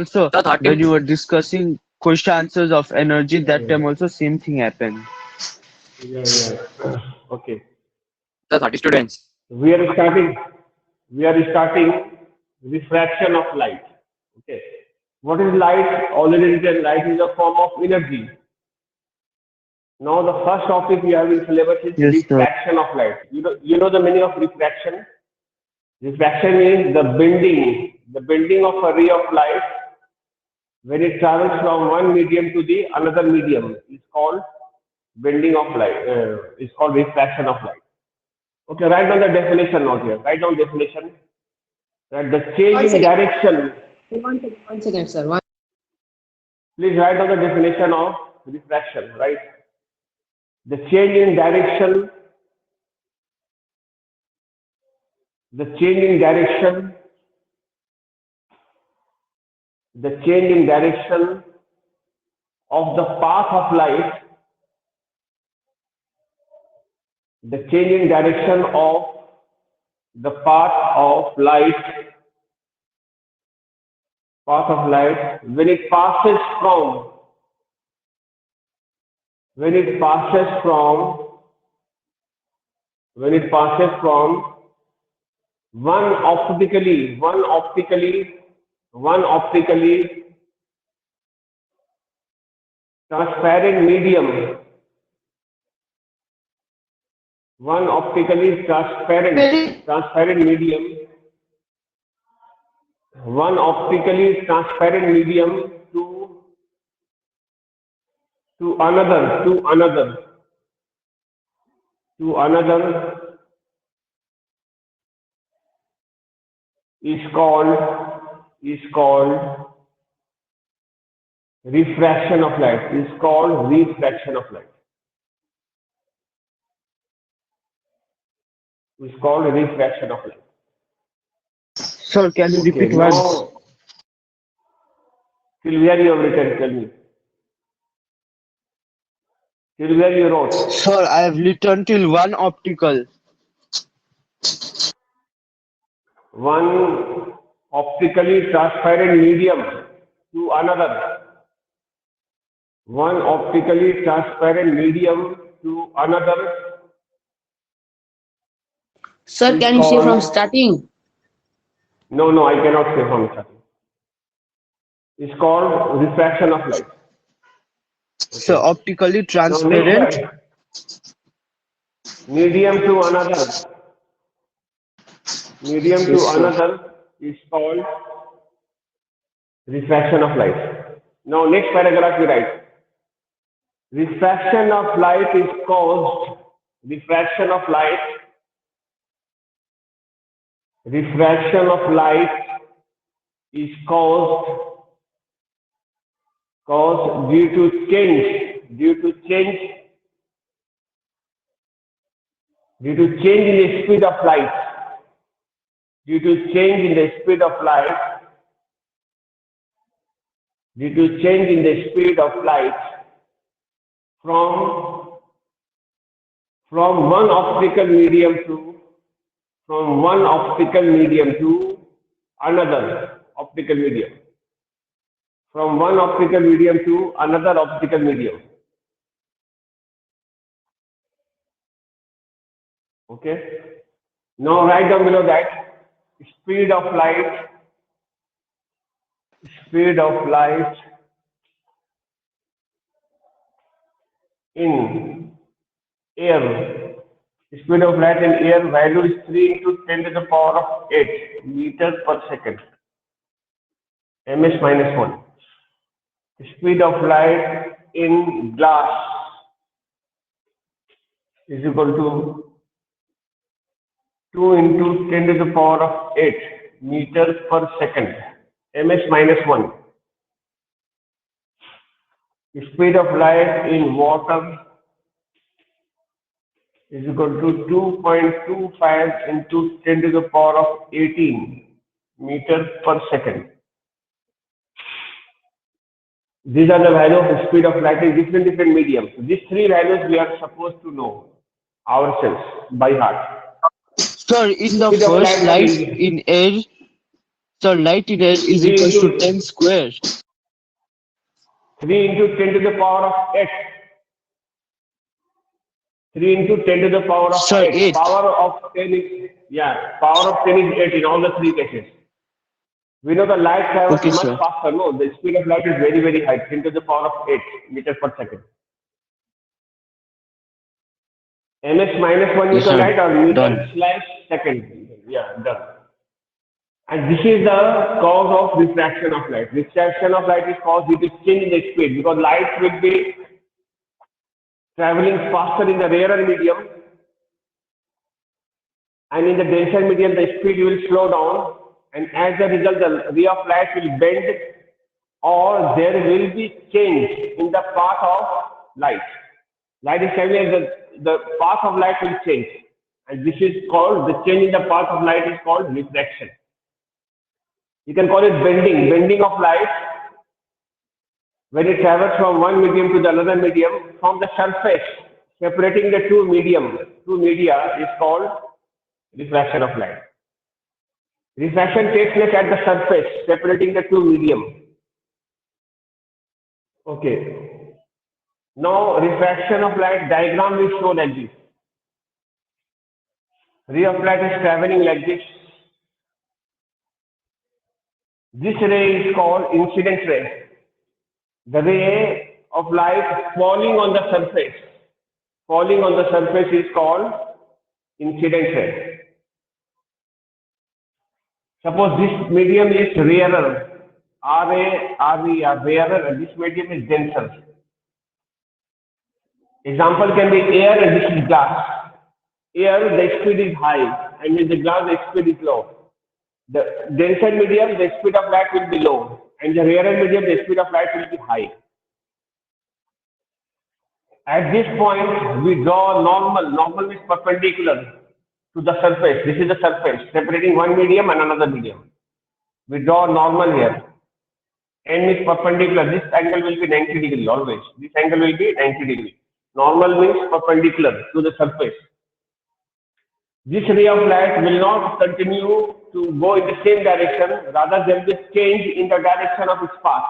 Also, The 30, when you were discussing question answers of energy, Yeah, that time yeah, also same thing happened. yeah, yeah. Okay. the 30 students. We are starting. We are starting refraction of light. Okay. What is light? Already written. Light is a form of energy. Now the first topic we have in syllabus is Yes, sir. refraction of light. You know the meaning of refraction? Refraction is the bending of a ray of light when it travels from one medium to the another medium. Is called bending of light. It's called refraction of light. Okay, write down the definition out here. Write down definition. That the change One in second. direction. One second, sir. Please write down the definition of refraction. Right. The change in direction. The change in direction. The change in direction of the path of light. The change in direction of the path of light when it passes from when it passes from one optically transparent medium one optically transparent medium one optically transparent medium to another is called refraction of light. Is called refraction of light. Is called refraction of light. Sir, can you Okay, repeat once? now till where you have written, tell me. Till where you wrote. Sir, I have written till one optical. One optically transparent medium to another. One optically transparent medium to another Sir, is can you say from called. starting? No, I cannot say from starting. It's called refraction of light. So Okay. optically Now next transparent. slide. Medium to another. Medium Yes, to sir. another is called refraction of light. Now next paragraph we write. Refraction of light is caused. Refraction of light. Refraction of light is caused due to change in the speed of light. Due to change in the speed of light. Due to change in the speed of light from from one optical medium to from one optical medium to another optical medium. From one optical medium to another optical medium. Okay. Now write down below that speed of light, speed of light in air. Speed of light in air value is 3 into 10 to the power of 8 meters per second. ms minus 1. Speed of light in glass is equal to 2 into 10 to the power of 8 meters per second. ms minus 1. Speed of light in water is equal to 2.25 into 10 to the power of 18 meters per second. These are the values of speed of light in different mediums. These three values we are supposed to know ourselves by heart. Sir, in the Speed of first light light in in air, So light ray is 3 equals to into 10 square. 3 into 10 to the power of 8. 3 into 10 to the power of Sir, 8. 8. Power of 10 is, yeah, power of 10 is 8 in all the three cases. We know the light travels Okay, much sir. faster. No, the speed of light is very, very high, 10 to the power of 8 meters per second. ms minus 1 Yes, meter sir. light or meter Done. slash second. Yeah, done. And this is the cause of refraction of light. Refraction of light is caused due to change in the speed because light will be traveling faster in the rarer medium, and in the denser medium the speed will slow down, and as a result the ray of light will bend or there will be change in the path of light. Light is traveling, the path of light will change, and this is called, the change in the path of light is called refraction. You can call it bending of light when it travels from one medium to the another medium from the surface separating the two media is called refraction of light. Refraction takes place at the surface separating the two medium. Okay. Now refraction of light diagram will show like this. Ray of light is traveling like this. This ray is called incident ray. The ray of light falling on the surface is called incident ray. Suppose this medium is rarer, rarer, and this medium is denser. Example can be air and this is glass. Air, the speed is high, and in the glass, the speed is low. The denser medium, the speed of light will be low, and the rarer medium, the speed of light will be high. At this point, we draw normal. Normal is perpendicular to the surface. This is the surface separating one medium and another medium. We draw normal here. N is perpendicular. This angle will be 90 degree always. This angle will be 90 degree. Normal means perpendicular to the surface. This ray of light will not continue to go in the same direction. Rather, there will be change in the direction of its path.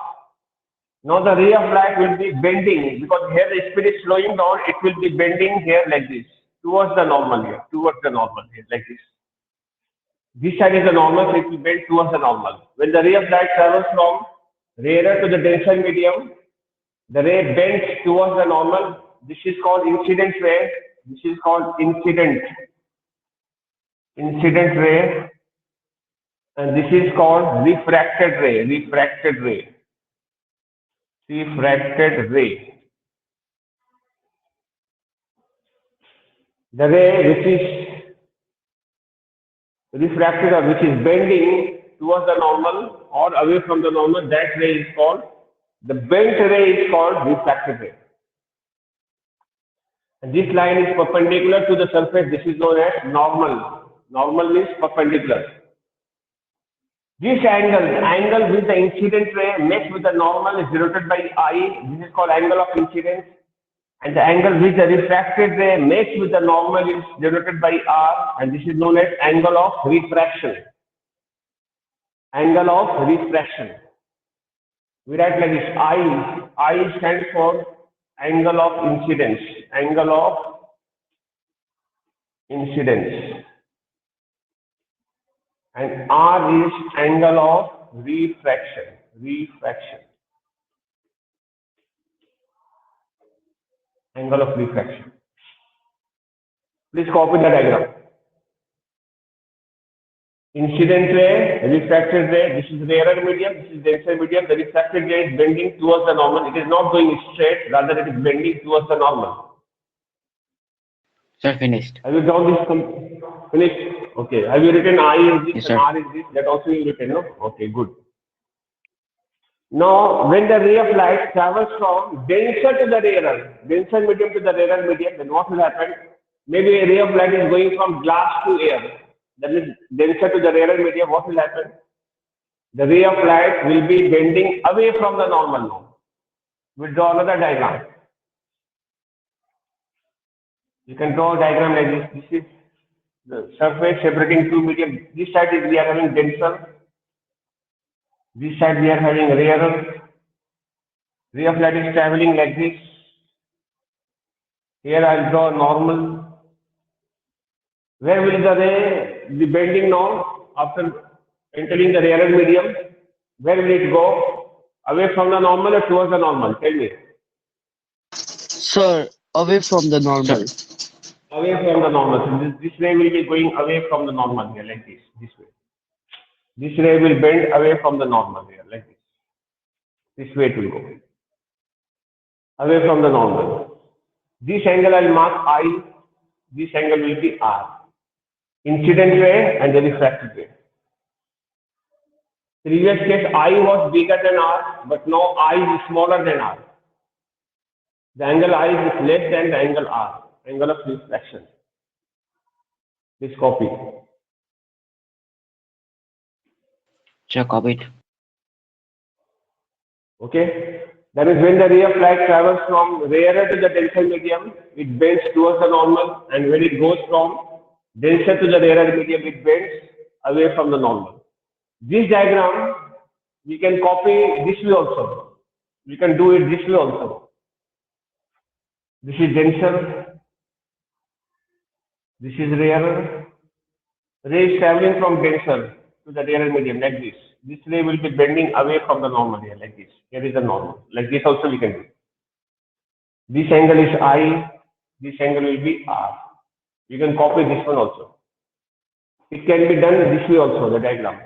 Now the ray of light will be bending because here the speed is slowing down. It will be bending here like this towards the normal here, like this. This side is the normal, so it will bend towards the normal. When the ray of light travels from rarer to the denser medium, the ray bends towards the normal. This is called incident ray. This is called incident ray, and this is called refracted ray. The ray which is refracted or which is bending towards the normal or away from the normal, that ray is called, the bent ray is called refracted ray. And this line is perpendicular to the surface. This is known as normal. Normal means perpendicular. This angle with the incident ray meets with the normal is denoted by I. This is called angle of incidence. And the angle with the refracted ray meets with the normal is denoted by R. And this is known as angle of refraction. Angle of refraction. We write like this. I stands for angle of incidence. Angle of incidence. And R is angle of refraction. Angle of refraction. Please copy the diagram. Incident ray, refracted ray, this is rarer medium, this is denser medium. The refracted ray is bending towards the normal. It is not going straight, rather it is bending towards the normal. Sir, finished. Have you drawn this? Finished? Okay. Have you written I is this Yes, and sir. R is this? That also you written, no? Okay, good. Now, when the ray of light travels from denser to the rarer, denser medium to the rarer medium, then what will happen? Maybe a ray of light is going from glass to air. That is denser to the rarer medium. What will happen? The ray of light will be bending away from the normal now. We'll draw another diagram. You can draw a diagram like this. This is the surface separating two medium. This side is we are having denser. This side we are having rear. Ray of light is traveling like this. Here I'll draw normal. Where will the ray be bending now after entering the rarer medium? Where will it go? Away from the normal or towards the normal? Tell me. Sir, away from the normal. Away from the normal. So this ray will be going away from the normal here, like this way. This ray will bend away from the normal here, like this. This way it will go. Away from the normal. This angle I'll mark I. This angle will be R. Incident ray and the refracted ray. Previous case I was bigger than R, but now I is smaller than R. The angle I is less than the angle R, angle of refraction. This copy. Sir, copied. Okay. That is when the ray of light travels from rarer to the denser medium, it bends towards the normal, and when it goes from denser to the rarer medium, it bends away from the normal. This diagram, we can copy this way also. We can do it this way also. This is denser. This is rarer. Ray is traveling from denser to the rarer medium like this. This ray will be bending away from the normal here like this. Here is the normal. Like this also we can do. This angle is I. This angle will be R. You can copy this one also. It can be done this way also, the diagram.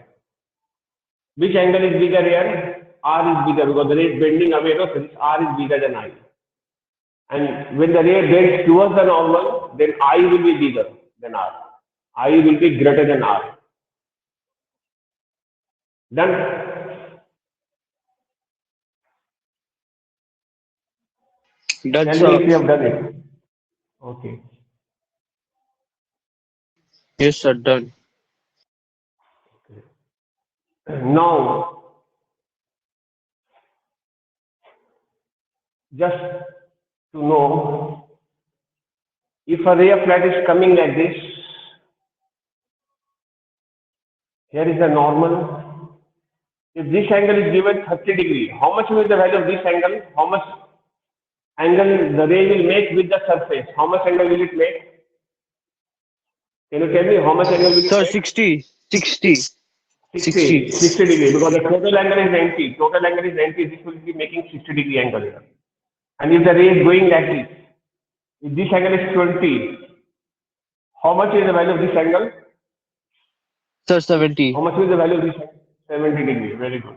Which angle is bigger here? R is bigger because the ray is bending away. So this R is bigger than I. And when the ray bends towards the normal, then I will be bigger than R. I will be greater than R. Done? Done, Tell me sir. if you have done it. Okay. Yes, sir, done. Now, just to know, if a ray of light is coming like this, here is the normal. If this angle is given 30 degree, how much will the value of this angle? How much angle the ray will make with the surface? How much angle will it make? Can you tell me how much angle will it Sir, make? 60. 60. 60 degree, because the total angle is 90. Total angle is 90. This will be making 60 degree angle here. And if the ray is going like this, if this angle is 20, how much is the value of this angle? Sir, 70. How much is the value of this angle? 70 degree. Very good.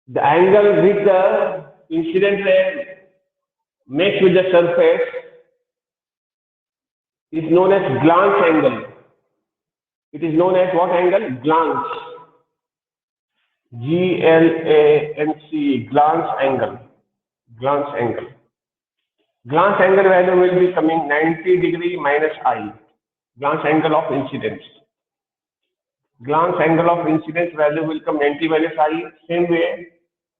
The angle with the incident ray makes with the surface is known as glance angle. It is known as what angle? Glance. G-L-A-N-C, glance angle. Glance angle. Glance angle value will be coming 90 degree minus I. Glance angle of incidence. Glance angle of incidence value will come 90 minus I. Same way,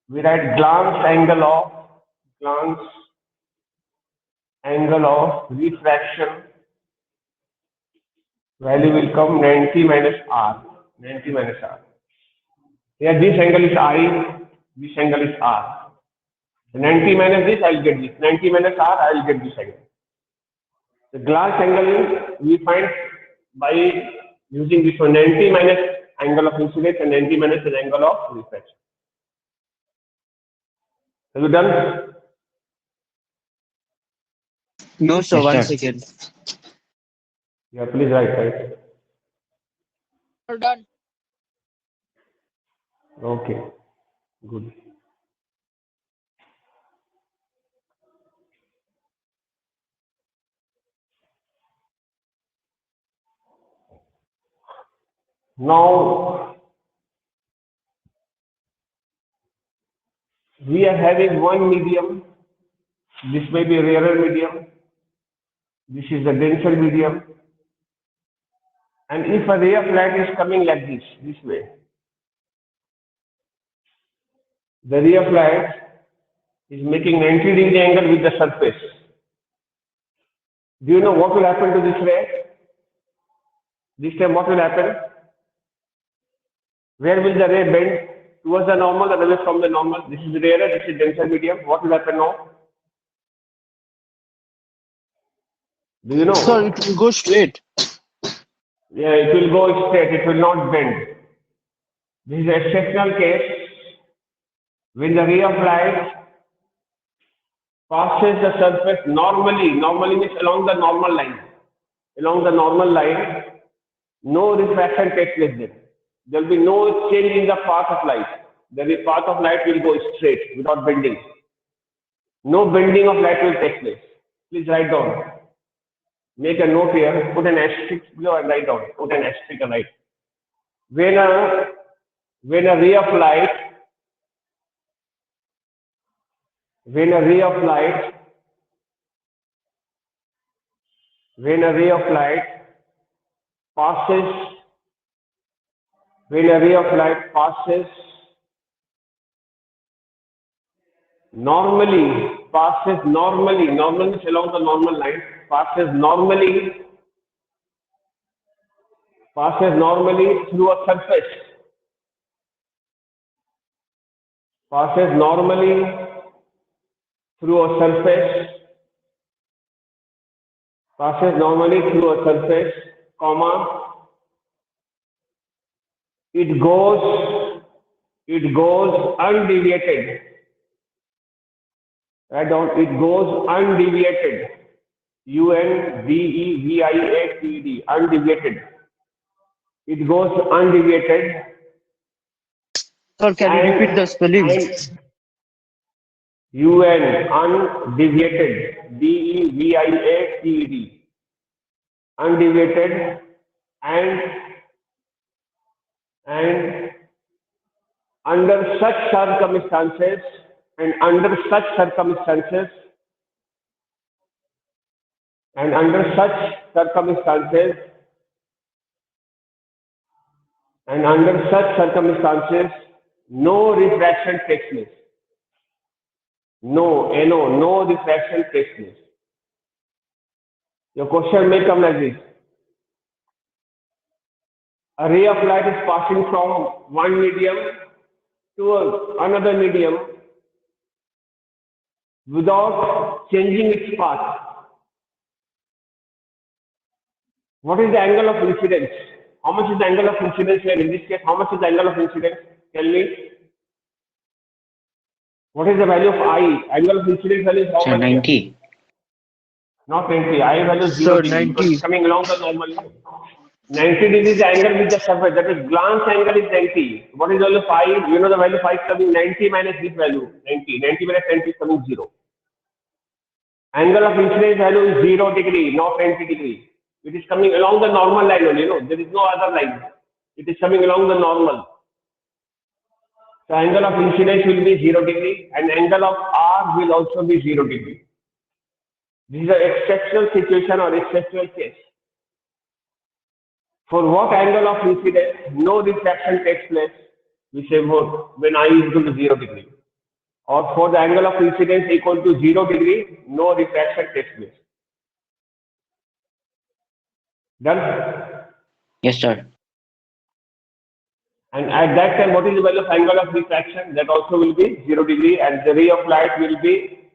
we write glance angle of refraction value will come 90 minus R. 90 minus R. Here this angle is I, this angle is R. 90 minus this, I'll get this. 90 minus R, I'll get this angle. The glass angle we find by using this one, 90 minus angle of incidence and 90 minus the angle of refraction. Have you done? No, sir, Yes, one sir. second. Yeah, please write. All done. Okay, good. Now, we are having one medium. This may be a rarer medium. This is a denser medium. And if a ray of light is coming like this way, the ray of light is making 90 degree angle with the surface. Do you know what will happen to this ray? This time what will happen? Where will the ray bend? Towards the normal or away from the normal? This is rarer, this is denser medium. What will happen now? Do you Sir, know? it will go straight. Yeah, it will go straight, it will not bend. This is an exceptional case when the ray of light passes the surface normally means along the normal line. Along the normal line, no refraction takes place there. There will be no change in the path of light. The path of light will go straight without bending. No bending of light will take place. Please write down. Make a note here. Put an asterisk below and write down. Put an asterisk and write. When a ray of light, when a ray of light, when a ray of light passes, when a ray of light passes normally means along the normal line, passes normally through a surface, passes normally through a surface, comma, it goes undeviated. Write down, it goes undeviated. Undeviated. Undeviated. It goes undeviated. Sir, can you repeat the spelling? Undeviated. Deviated. Undeviated and under such circumstances, no refraction takes place. No refraction takes place. Your question may come like this. A ray of light is passing from one medium to another medium without changing its path. What is the angle of incidence? How much is the angle of incidence here? In this case, how much is the angle of incidence? Tell me. What is the value of I? Angle of incidence value is how Sir, much? 90. Not 90. I value is 0 Sir, degree. 90. Because coming along the normal. 90 degrees is the angle with the surface. That is glance angle is 90. What is the value of I? You know the value of I is coming 90 minus this value. 90. 90 minus 90 is coming 0. Angle of incidence value is 0 degree, not 90 degree. It is coming along the normal line only. There is no other line. It is coming along the normal. So angle of incidence will be 0 degree and angle of R will also be 0 degree. This is an exceptional situation or exceptional case. For what angle of incidence no refraction takes place, we say when I is equal to 0 degree. Or for the angle of incidence equal to 0 degree, no refraction takes place. Done? Yes, sir. And at that time, what is the value of angle of refraction? That also will be 0 degree and the ray of light will be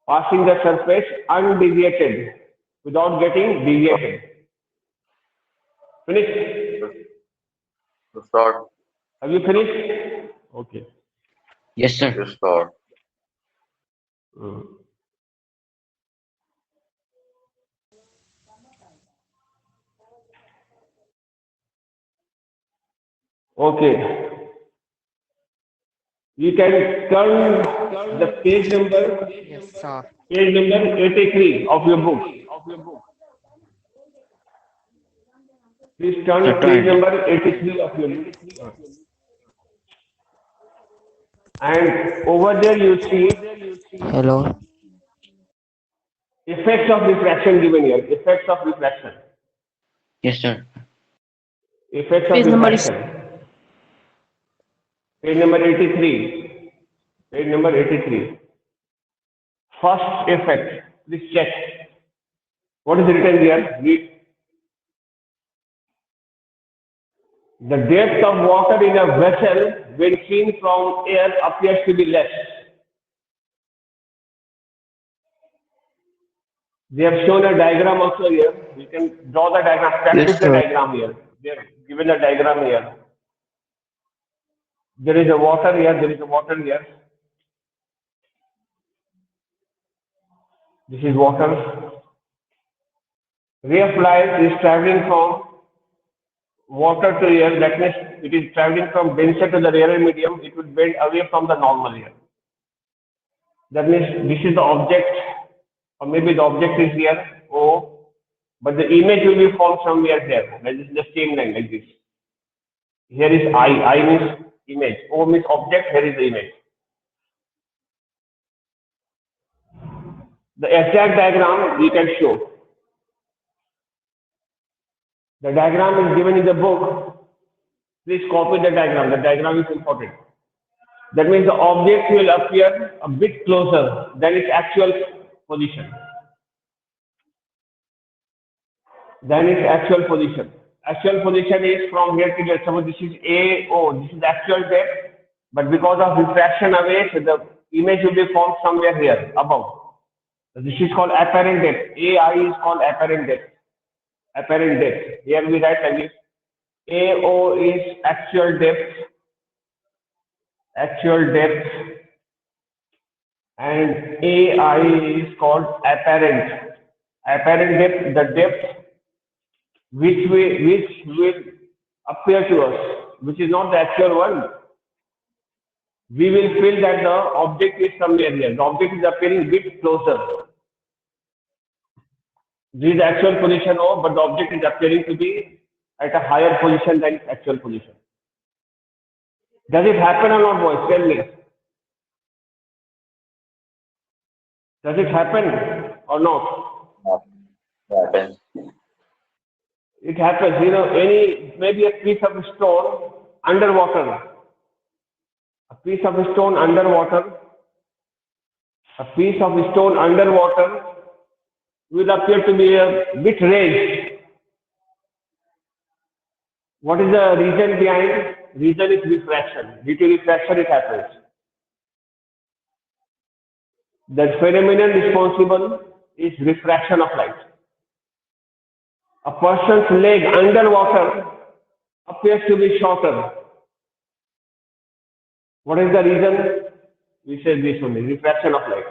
passing the surface undeviated without getting deviated. Finished? Yes, sir. Have you finished? Okay. Yes, sir. Yes, sir. Okay. You can turn the page number Yes, sir. 83 of your book. Please turn Sir, page turn. number 83 of your book. And over there you see Hello. effects of refraction given here. Effects of refraction. Yes, sir. Effects of Page number is- refraction. Page number 83. Page number 83. First effect. Please check. What is written here? Read. The depth of water in a vessel when seen from air appears to be less. They have shown a diagram also here. You can draw the diagram, practice Yes, the sir. diagram here. They have given a diagram here. There is a water here, there is a water here. This is water. Ray of light is traveling from water to air, that means it is traveling from denser to the rarer medium, it will bend away from the normal here. That means this is the object, or maybe the object is here, O, but the image will be formed somewhere here, like this is the same line, like this. Here is I means image, O means object, here is the image. The exact diagram we can show. The diagram is given in the book. Please copy the diagram. The diagram is important. That means the object will appear a bit closer than its actual position. Actual position is from here to here. Suppose this is AO. This is actual depth. But because of refraction away, so the image will be formed somewhere here above. So this is called apparent depth. AI is called apparent depth. Apparent depth. Here we write like this. AO is actual depth, and AI is called apparent. Apparent depth, the depth which will appear to us, which is not the actual one. We will feel that the object is somewhere here. The object is appearing a bit closer. This is the actual position O, but the object is appearing to be at a higher position than its actual position. Does it happen or not, boys? Tell me. Does it happen or not? Happens. It happens. You know, maybe a piece of stone underwater. A piece of stone underwater will appear to be a bit raised. What is the reason behind? Reason is refraction. Due to refraction, it happens. The phenomenon responsible is refraction of light. A person's leg underwater appears to be shorter. What is the reason? We said this only, refraction of light.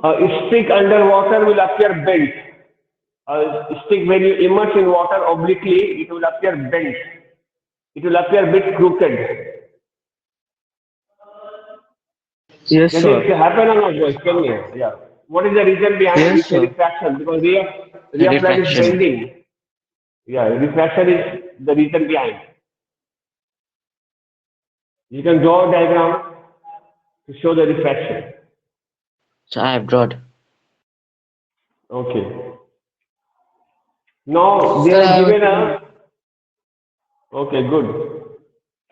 A stick underwater will appear bent. A stick, when you immerse in water obliquely, it will appear bent. It will appear a bit crooked. Yes, Does sir. it happen or not, boys? Tell me. Yeah. What is the reason behind Yes, this sir. refraction? Because ray of light is Refraction. bending. Yeah, refraction is the reason behind. You can draw a diagram to show the refraction. So I have drawn. Okay. Now they Sir, I have have given a. Okay, good.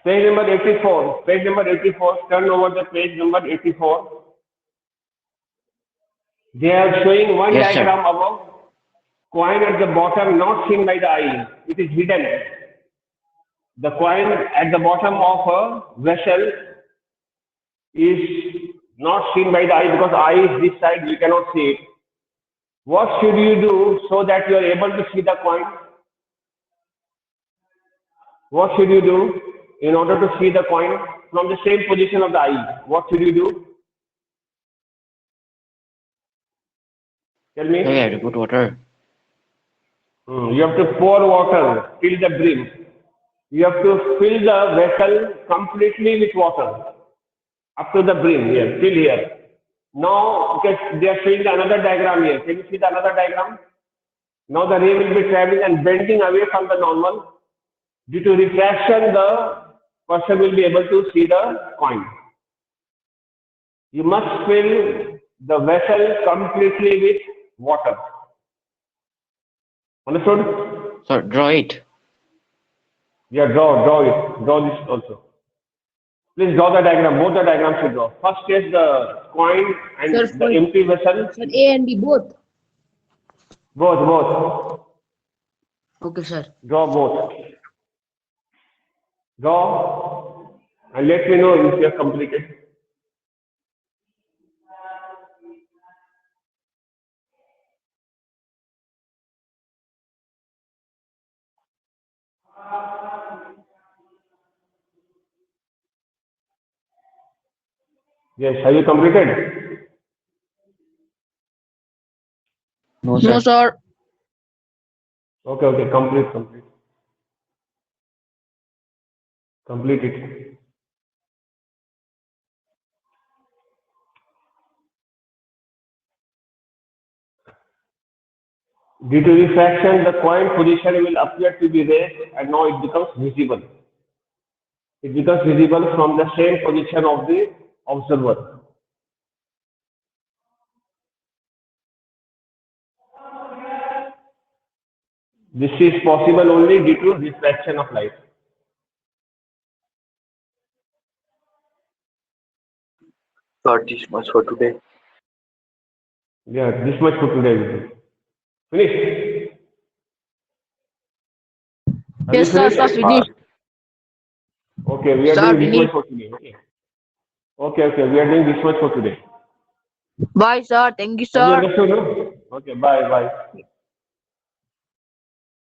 Page number 84. Page number 84. Turn over the page number 84. They are showing one Yes, sir. diagram above. Coin at the bottom, not seen by the eye. It is hidden. The coin at the bottom of a vessel is not seen by the eye because eye is this side, we cannot see it. What should you do so that you are able to see the coin? What should you do in order to see the coin from the same position of the eye? What should you do? Tell me. So you have to put water. You have to pour water till the brim. You have to fill the vessel completely with water up to the brim here, till here. Now, okay, they are showing another diagram here. Can you see the another diagram? Now the ray will be traveling and bending away from the normal. Due to refraction, the person will be able to see the coin. You must fill the vessel completely with water. Understood? So draw it. Yeah, draw it. Draw this also. Please draw the diagram. Both the diagrams should draw. First is the coin and Sir, the empty vessel. Sir, A and B both. Both. Okay, sir. Draw both. Draw and let me know if you have completed. Yes, have you completed? No, No, sir. sir. Okay, okay, complete it. Due to refraction, the coin position will appear to be raised and now it becomes visible. It becomes visible from the same position of the observer. This is possible only due to refraction of light. Sir, this much for today. Yeah, this much for today. Finished? Have you Yes, sir. Sir, finished? finished. Okay, we are Sir, doing this much finished. for today. Okay, we are doing this much for today. Bye, sir. Thank you, Have you sir. understood? No? Okay, bye.